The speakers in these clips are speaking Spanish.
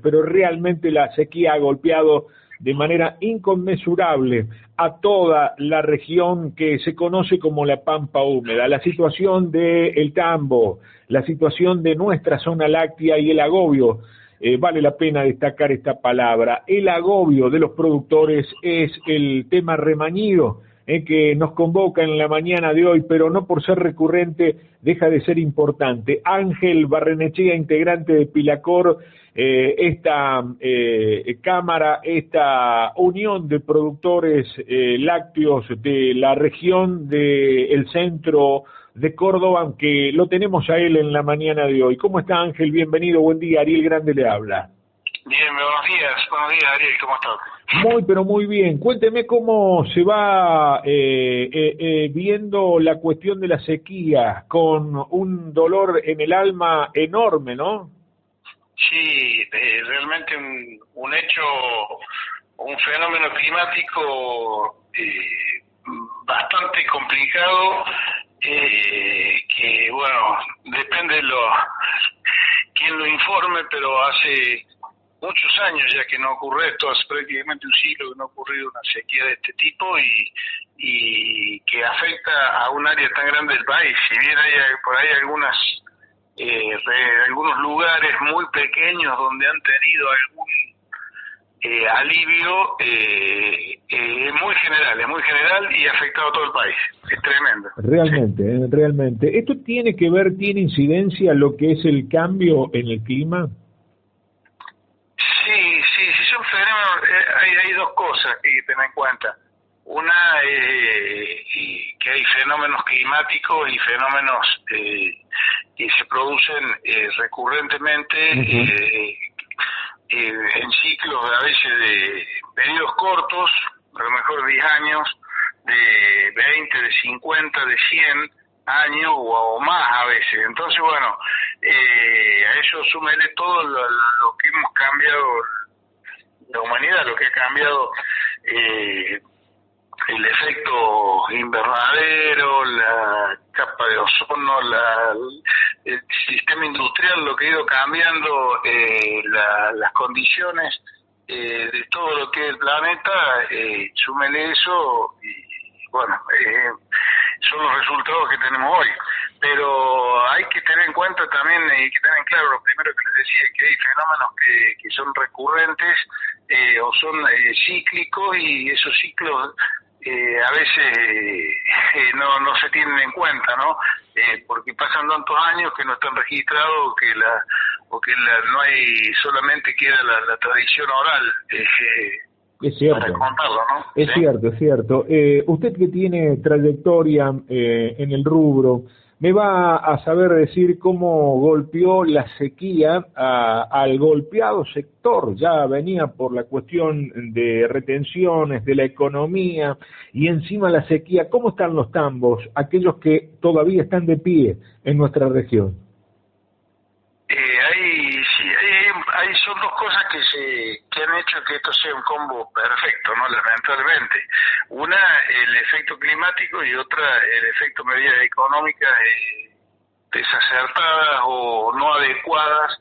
pero realmente la sequía ha golpeado de manera inconmensurable a toda la región que se conoce como la Pampa Húmeda. La situación de El Tambo, la situación de nuestra zona láctea y el agobio, vale la pena destacar esta palabra, el agobio de los productores es el tema remañido que nos convoca en la mañana de hoy, pero no por ser recurrente deja de ser importante. Ángel Barrenechea, integrante de Pilacor, esta cámara, esta unión de productores lácteos de la región del centro de Córdoba, aunque lo tenemos a él en la mañana de hoy. ¿Cómo está, Ángel? Bienvenido, buen día. Ariel Grande le habla. Bien, buenos días Ariel, ¿cómo estás? Muy, pero muy bien. Cuénteme cómo se va viendo la cuestión de la sequía, con un dolor en el alma enorme, ¿no? Sí, realmente un hecho, un fenómeno climático bastante complicado, que bueno, depende de quién lo informe, pero hace muchos años ya que no ocurre esto, hace prácticamente un siglo que no ha ocurrido una sequía de este tipo y que afecta a un área tan grande del país. Si bien hay por ahí algunos lugares muy pequeños donde han tenido algún alivio, es muy general y ha afectado a todo el país. Es tremendo. Realmente, sí. Realmente. ¿Esto tiene incidencia lo que es el cambio en el clima? Sí, son fenómenos, hay dos cosas que hay que tener en cuenta. Una, que hay fenómenos climáticos y fenómenos que se producen recurrentemente en ciclos a veces de periodos cortos, a lo mejor 10 años, de 20, de 50, de 100 años o más a veces. Entonces, bueno, a eso súmele todo lo que hemos cambiado, la humanidad, lo que ha cambiado el efecto invernadero, la capa de ozono, el sistema industrial, lo que ha ido cambiando las condiciones de todo lo que es el planeta, súmele eso y bueno, son los resultados que tenemos hoy. Pero hay que tener en cuenta también, hay que tener en claro, lo primero que les decía, que hay fenómenos que son recurrentes o son cíclicos, y esos ciclos a veces no se tienen en cuenta, ¿no? Porque pasan tantos años que no están registrados, no hay, solamente queda la tradición oral. Es cierto. Para contarlo, ¿no? Es cierto. Usted que tiene trayectoria en el rubro, me va a saber decir cómo golpeó la sequía al golpeado sector. Ya venía por la cuestión de retenciones, de la economía, y encima la sequía. ¿Cómo están los tambos, aquellos que todavía están de pie en nuestra región? Ahí son dos cosas que han hecho que esto sea un combo perfecto, ¿no? Lamentablemente. Una, el efecto climático, y otra, el efecto medidas económicas desacertadas o no adecuadas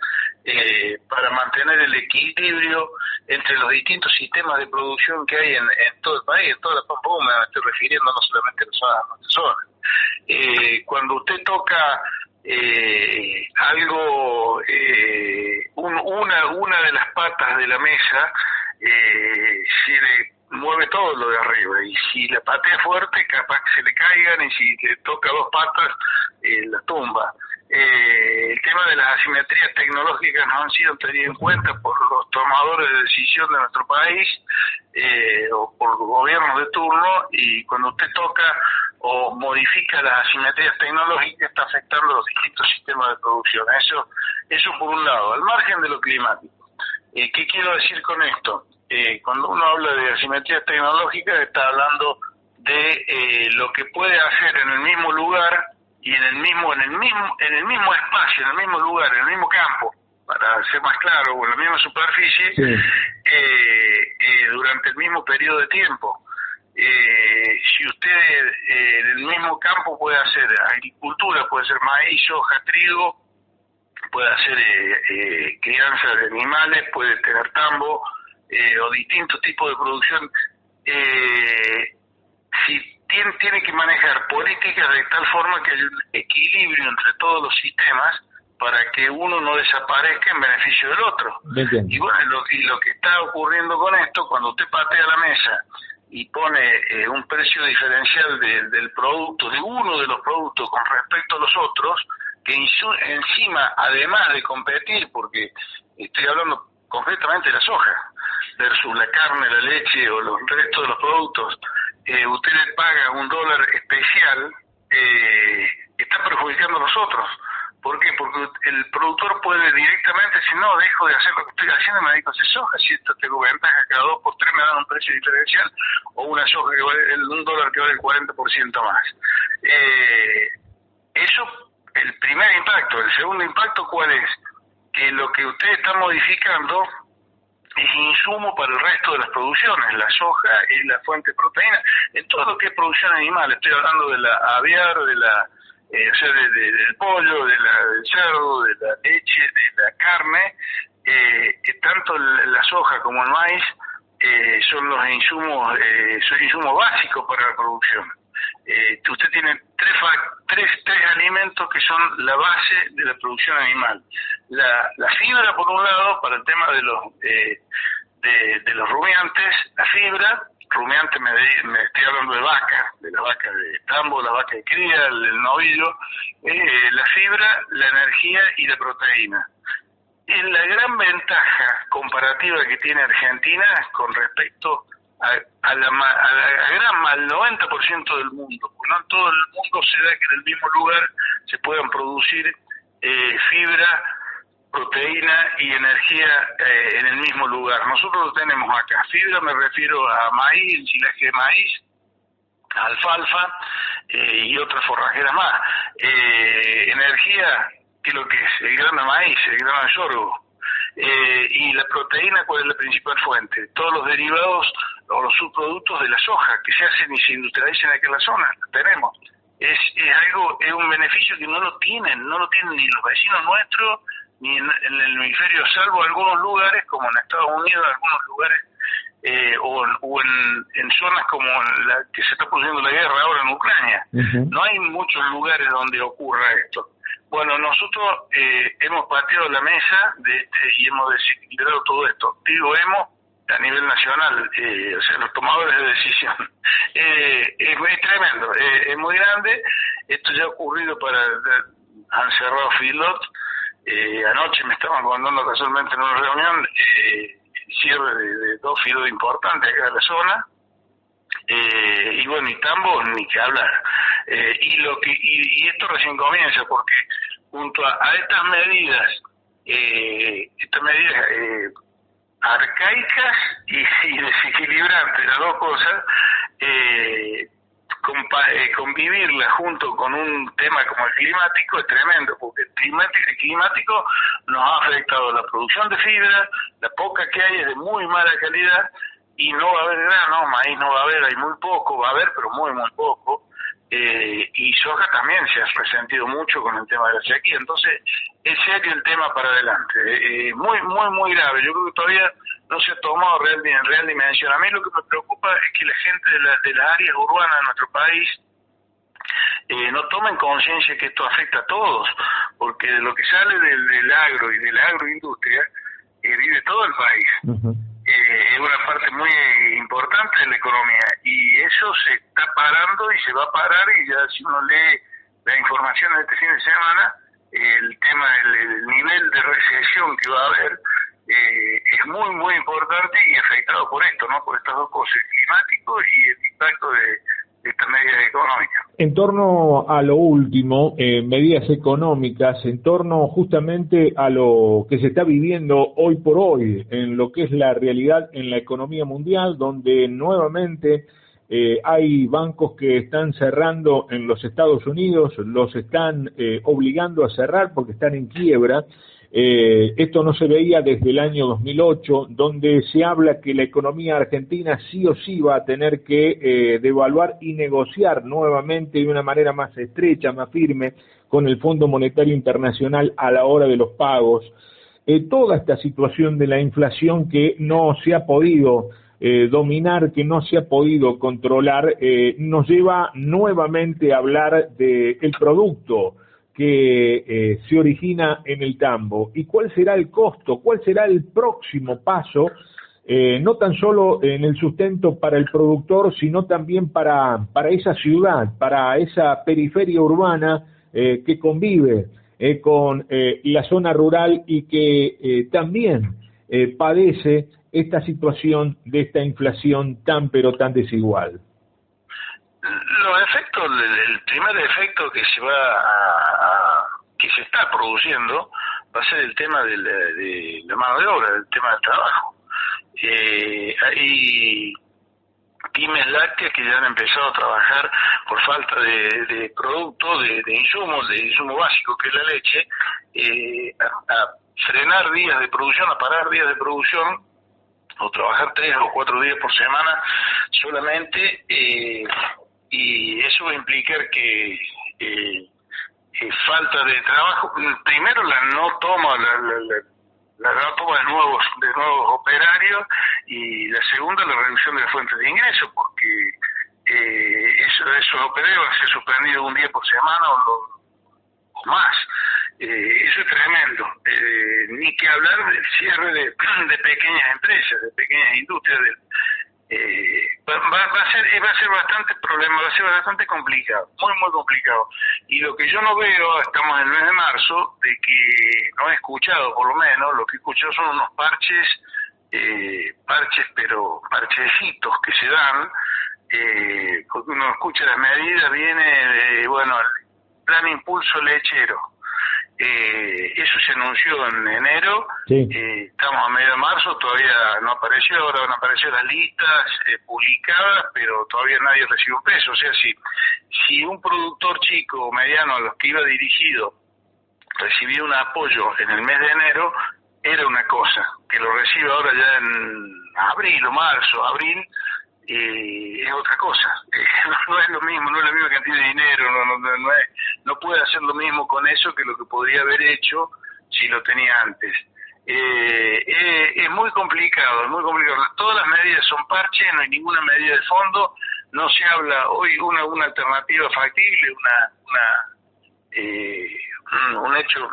para mantener el equilibrio entre los distintos sistemas de producción que hay en todo el país, en toda la Pampa Húmeda. Me estoy refiriendo no solamente a nuestra zona. Cuando usted toca algo, una de las patas de la mesa, se le mueve todo lo de arriba, y si la patea fuerte capaz que se le caigan, y si le toca dos patas la tumba. El tema de las asimetrías tecnológicas no han sido tenidas en cuenta por los tomadores de decisión de nuestro país o por los gobiernos de turno, y cuando usted toca o modifica las asimetrías tecnológicas está afectando los distintos sistemas de producción. Eso por un lado, al margen de lo climático. ¿Qué quiero decir con esto? Cuando uno habla de asimetrías tecnológicas está hablando de lo que puede hacer en el mismo lugar y en el mismo espacio, en el mismo lugar, en el mismo campo, para ser más claro, o en la misma superficie, durante el mismo periodo de tiempo. Si usted en el mismo campo puede hacer agricultura, puede ser maíz, soja, trigo, puede hacer crianza de animales, puede tener tambo o distintos tipos de producción. Si tiene que manejar políticas de tal forma que haya un equilibrio entre todos los sistemas para que uno no desaparezca en beneficio del otro. Y bueno, lo que está ocurriendo con esto, cuando usted patea la mesa y pone un precio diferencial del producto, de uno de los productos con respecto a los otros, que encima, además de competir, porque estoy hablando concretamente de la soja, versus la carne, la leche o los restos de los productos, usted le paga $1 especial, está perjudicando a los otros. ¿Por qué? Porque el productor puede directamente decir, no, dejo de hacer lo que estoy haciendo y me dedico a hacer soja, si esto tengo ventaja, cada 2 por 3 me dan un precio diferencial, o una soja que vale $1 que vale el 40% más. Eso, el primer impacto. El segundo impacto, ¿cuál es? Que lo que usted está modificando es insumo para el resto de las producciones. La soja es la fuente de proteína. En todo lo que es producción animal, estoy hablando de la aviar, de la o sea, del pollo, del cerdo, de la leche, de la carne, tanto la soja como el maíz son los insumos básicos para la producción. Usted tiene tres alimentos que son la base de la producción animal. La fibra, por un lado, para el tema de los rumiantes, la fibra. Rumiante me estoy hablando de vaca, de la vaca de tambo, la vaca de cría, el novillo, la fibra, la energía y la proteína. La gran ventaja comparativa que tiene Argentina con respecto al 90% del mundo, porque no en todo el mundo se da que en el mismo lugar se puedan producir fibra, proteína y energía en el mismo lugar. Nosotros lo tenemos acá. Fibra me refiero a maíz, ensilaje de maíz, alfalfa y otras forrajeras más. Energía, ¿qué es lo que es? El grano de maíz, el grano de sorgo. Y la proteína, ¿cuál es la principal fuente? Todos los derivados o los subproductos de la soja que se hacen y se industrializan aquí en la zona. Tenemos. Es un beneficio que no lo tienen ni los vecinos nuestros, ni en el hemisferio, salvo algunos lugares, como en Estados Unidos, algunos lugares, o en zonas como la que se está produciendo la guerra ahora en Ucrania. No hay muchos lugares donde ocurra esto. Bueno, nosotros hemos pateado la mesa y hemos desequilibrado todo esto. Digo, hemos a nivel nacional, o sea, los tomadores de decisión. Es tremendo, es muy grande. Esto ya ha ocurrido han cerrado feedlot. Anoche me estaban contando casualmente en una reunión cierre de 2 feedlots importantes acá de la zona, y bueno, y tambo ni que hablar, y esto recién comienza, porque junto a estas medidas arcaicas y desequilibrantes, las dos cosas, convivirla junto con un tema como el climático es tremendo, porque el climático nos ha afectado la producción de fibra, la poca que hay es de muy mala calidad, y no va a haber grano, maíz no va a haber, hay muy poco, va a haber, pero muy, muy poco, y soja también se ha resentido mucho con el tema de la sequía. Entonces es serio el tema para adelante, muy, muy, muy grave. Yo creo que todavía no se ha tomado en real dimensión. A mí lo que me preocupa es que la gente de las áreas urbanas de nuestro país no tomen conciencia que esto afecta a todos, porque de lo que sale del agro y de la agroindustria vive todo el país. Es una parte muy importante de la economía, y eso se está parando y se va a parar, y ya si uno lee la información de este fin de semana, el tema del nivel de recesión que va a haber es muy, muy importante y afectado por esto, ¿no? Por estas dos cosas, el climático y el impacto de estas medidas económicas. En torno a lo último, medidas económicas, en torno justamente a lo que se está viviendo hoy por hoy, en lo que es la realidad en la economía mundial, donde nuevamente hay bancos que están cerrando en los Estados Unidos, los están obligando a cerrar porque están en quiebra. Esto no se veía desde el año 2008, donde se habla que la economía argentina sí o sí va a tener que devaluar y negociar nuevamente de una manera más estrecha, más firme, con el Fondo Monetario Internacional a la hora de los pagos. Toda esta situación de la inflación que no se ha podido dominar, que no se ha podido controlar, nos lleva nuevamente a hablar del producto que se origina en el tambo y cuál será el costo, cuál será el próximo paso, no tan solo en el sustento para el productor, sino también para esa ciudad, para esa periferia urbana que convive con la zona rural y que también padece esta situación de esta inflación tan pero tan desigual. Los efectos, el primer efecto que que se está produciendo va a ser el tema de la mano de obra, el tema del trabajo. Hay pymes lácteas que ya han empezado a trabajar por falta de productos, de insumos, de insumo básico que es la leche, a frenar días de producción, a parar días de producción, o trabajar 3 o 4 días por semana solamente, y eso va a implicar que falta de trabajo, primero la no toma de nuevos operarios, y la segunda la reducción de las fuentes de ingresos, porque esos operarios van a ser suspendidos un día por semana o más. Eso es tremendo. Ni que hablar del cierre de pequeñas empresas, de pequeñas industrias. Va a ser bastante problema, va a ser bastante complicado, muy muy complicado. Y lo que yo no veo, estamos en el mes de marzo, de que no he escuchado, por lo menos, lo que he escuchado son unos parches, pero parchecitos que se dan, porque uno escucha las medidas, viene, el plan impulso lechero. Eso se anunció en enero, sí. Estamos a medio de marzo, todavía no apareció, ahora van a aparecer las listas publicadas, pero todavía nadie recibe un peso. O sea, si un productor chico o mediano a los que iba dirigido recibía un apoyo en el mes de enero, era una cosa, que lo recibe ahora ya en abril o marzo, abril, es otra cosa. No es lo mismo, no es la misma cantidad de dinero, no puede hacer lo mismo con eso que lo que podría haber hecho si lo tenía antes. Es muy complicado, Todas las medidas son parches, no hay ninguna medida de fondo, no se habla hoy una alternativa factible, un hecho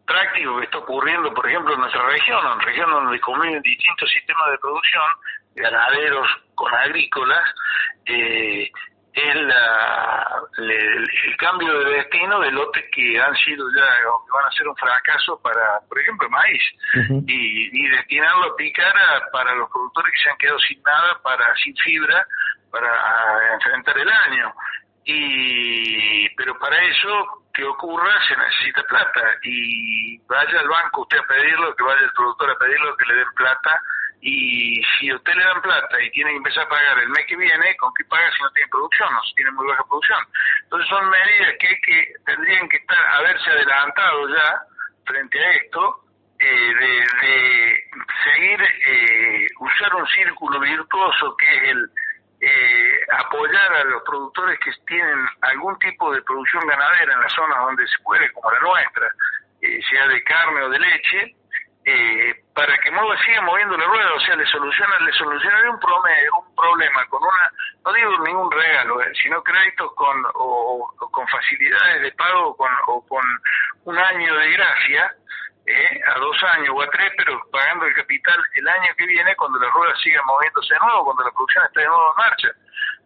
práctico que está ocurriendo, por ejemplo, en nuestra región, donde conviven distintos sistemas de producción, ganaderos con agrícolas, es el cambio de destino de lotes que han sido ya, o que van a ser un fracaso para, por ejemplo, el maíz, uh-huh. y destinarlo a picar para los productores que se han quedado sin nada, sin fibra, para enfrentar el año. Pero para eso que ocurra se necesita plata, y vaya al banco usted a pedirlo, que vaya el productor a pedirlo, que le den plata. Y si a usted le dan plata y tiene que empezar a pagar el mes que viene, ¿con qué paga si no tiene producción, o si tiene muy baja producción? Entonces son medidas que tendrían que haberse adelantado ya frente a esto, de seguir, usar un círculo virtuoso que es el apoyar a los productores que tienen algún tipo de producción ganadera en las zonas donde se puede, como la nuestra, sea de carne o de leche, para que siga moviendo la rueda. O sea, le solucionaría un problema con no digo ningún regalo, sino créditos con facilidades de pago, o con un año de gracia, a 2 años o a 3, pero pagando el capital el año que viene, cuando la rueda siga moviéndose de nuevo, cuando la producción esté de nuevo en marcha.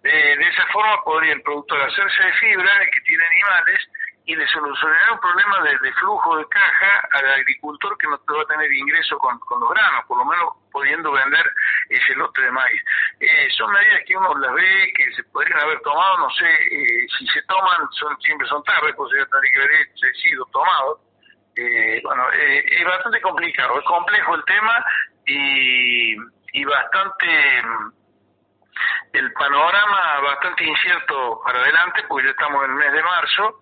De esa forma podría el productor hacerse de fibra, el que tiene animales, y le solucionará un problema de flujo de caja al agricultor, que no va a tener ingreso con los granos, por lo menos pudiendo vender ese lote de maíz. Son medidas que uno las ve, que se podrían haber tomado, no sé, si se toman, siempre son tarde, pues ya tendría que haber sido tomado. Es bastante complicado, es complejo el tema, y bastante, el panorama bastante incierto para adelante, porque ya estamos en el mes de marzo,